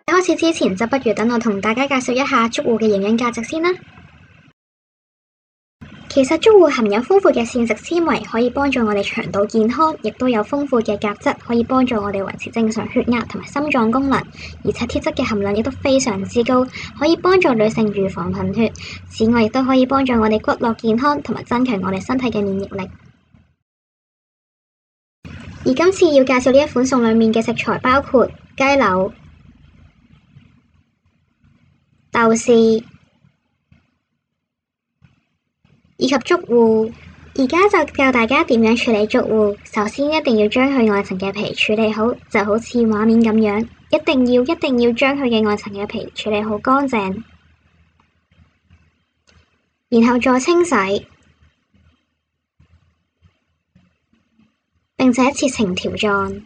開始之前，就不如等我同大家介紹一下竹芋嘅營養價值先啦。其實竹芋含有豐富嘅膳食纖維，可以幫助我哋腸道健康，亦都有豐富嘅鉀質，可以幫助我哋維持正常血壓同埋心臟功能，而且鐵質嘅含量亦都非常之高，可以幫助女性預防貧血。此外，亦都可以幫助我哋骨骼健康同埋增強我哋身體嘅免疫力。而今次要介紹呢一款餸裡面嘅食材包括雞柳、豆豉以及竹芋。而家就教大家點樣處理竹芋。首先一定要將佢外層嘅皮處理好，就好似畫面咁樣，一定要將佢嘅外層嘅皮處理好乾淨，然後再清洗，並且切成條狀。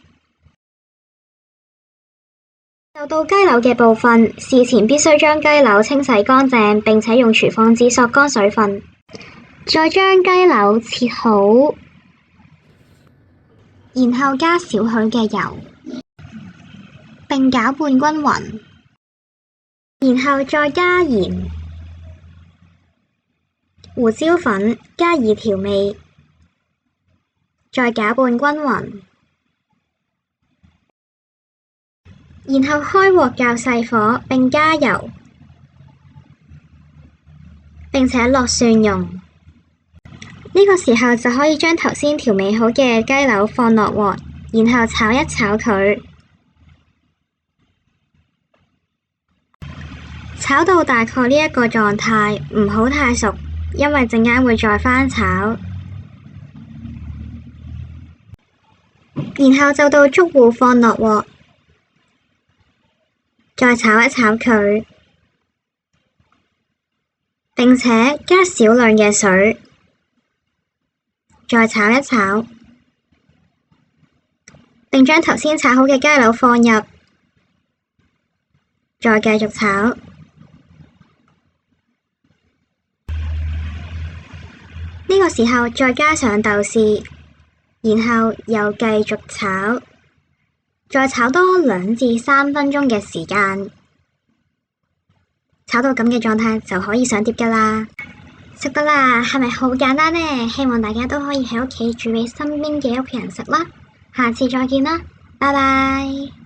就到雞柳嘅部分，事前必須將雞柳清洗乾淨，並且用廚房紙索乾水分。再將雞柳切好，然後加少許嘅油，並攪拌均勻，然後再加鹽、胡椒粉加以調味，再攪拌均勻，然後開鑊較細火並加油，並且落蒜蓉。呢個時候就可以將頭先調味好嘅雞柳放落鑊，然後炒一炒佢，炒到大概呢一個狀態，唔好太熟，因為陣間會再翻炒。然後就到竹芋放落鑊，再炒一炒佢，並且加少量嘅水。再炒一炒，並將頭先炒好嘅雞柳放入，再繼續炒。呢個時候再加上豆豉，然後又繼續炒，再炒多2至3分鐘嘅時間，炒到咁嘅狀態就可以上碟㗎喇。食得啦，係咪好簡單呢？希望大家都可以喺屋企煮俾身邊嘅屋企人食啦。下次再見啦，拜拜。